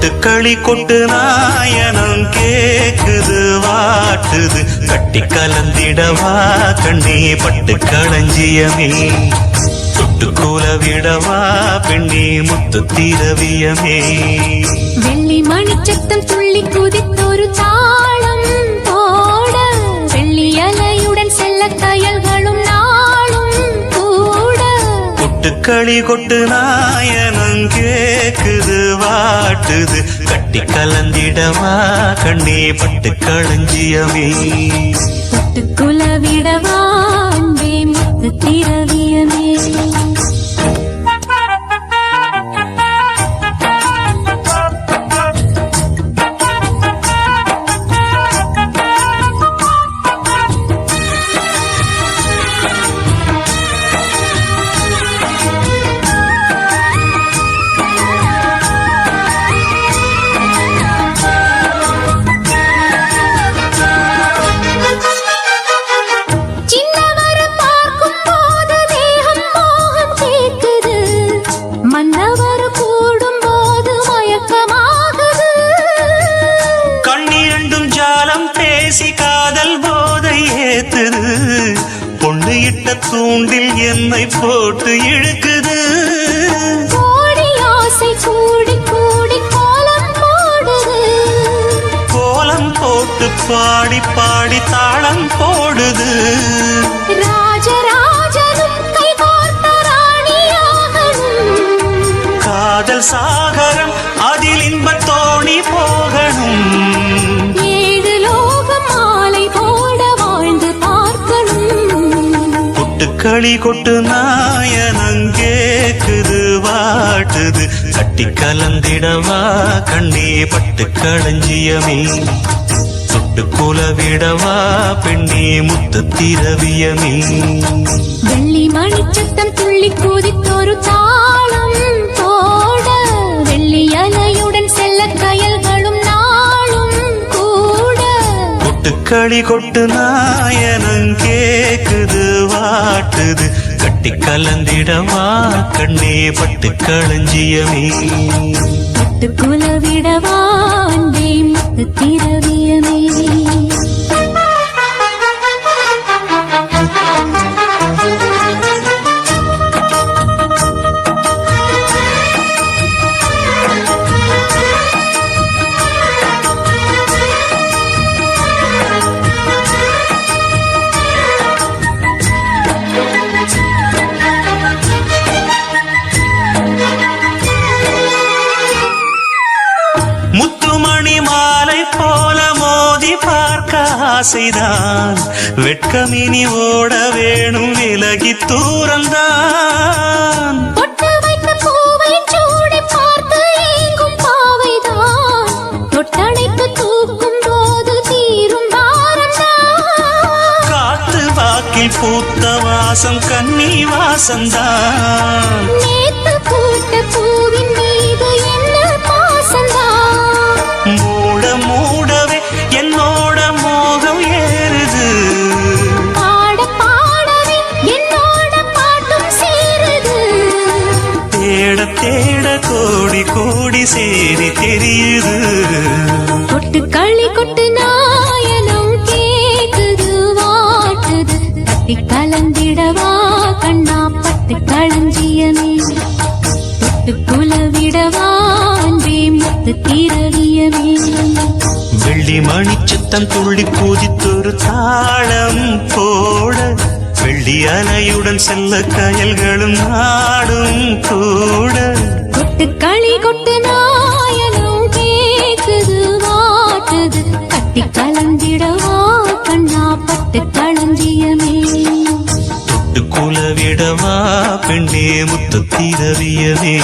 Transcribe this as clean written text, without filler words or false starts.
கொட்டுக்களி கொட்டு நாயனம் கேக்குது வாட்டுது கட்டி கலந்திடவா கண்ணே பட்டு களஞ்சியமே தொட்டு கூல விடவா பெண்ணே முத்து திரவியமே வெள்ளி மணிச்சத்தம் துள்ளி குதித்தொரு தாளம் போட வெள்ளி அலையுடன் செல்ல கயல்களும் நாளும் கூட கொட்டுக்களி கொட்டு நாயனம் கேக்குது வாட்டுது கட்டி கலந்திடவா கண்ணே பட்டு களஞ்சியமே தொட்டு குல விடவா அன்பே முத்து திரவியமே காதல் போதை ஏத்துது பொண்ணு இட்ட தூண்டில் என்னை போட்டு இழுக்குது கோடி ஆசை கூடி கூடி கோலம் போடுது கோலம் போட்டு பாடி பாடி தாளம் போடுது ராஜராஜனும் கை கோர்த்த ராணியாகணும் காதல் சாகரம் அதில் இன்பத் தோணி போகணும் களி கொட்டு நாயனம் கேக்குது வாட்டுது கட்டி கலந்திடவா கண்ணே பட்டு களஞ்சியமே தொட்டு குல விடவா பெண்ணே முத்து திரவியமே வெள்ளி மணிச்சத்தம் துள்ளி குதித்தொரு தாளம் போட வெள்ளி அலையுடன் செல்ல கயல்களும் நாளும் கூட கொட்டுக்களி கொட்டு நாயனம் கேக்குது வாட்டுது கட்டி கலந்திடவா கண்ணே பட்டு களஞ்சியமே தொட்டு குல விடவா அன்பே முத்து திரவியமே முத்துமணி மாலை போல மோதி பார்க்க ஆசைதான் வெட்கமினி ஓட வேணும் விலகி தூரந்தான் பொட்டு வைத்த பூவை சூடி பார்த்து ஏங்கும் பாவைதான் தொட்டணைத்து தூக்கும் போது தீரும் பாரந்தான் காத்து வாக்கில் பூத்த வாசம் கன்னி வாசந்தான் நேத்து பூத்த பூவின் மீது என்ன பாசந்தான் மூட மூடவே என்னோட மோகம் ஏறுது பாட பாடவே என்னோட பாட்டும் சேருது தேட தேட கோடி கோடி சேரி தெரியுது கொட்டு களி கொட்டு நாயனம் கேக்குது வாட்டுது கட்டி கலந்திடவா கண்ணா பட்டு களஞ்சியமே தொட்டு குல விடவா அன்பே முத்து திரவியமே வெள்ளி மணிச்சத்தம் துள்ளி குதித்தொரு தாளம் போட வெள்ளி அலையுடன் செல்ல கயல்களும் நாடும் கூட கொட்டு களி கொட்டு நாயனம் கேக்குது வாட்டுது கட்டி கலந்திடவா கண்ணா பட்டு களஞ்சியமே தொட்டு குல விடவா பெண்ணே முத்து திரவியமே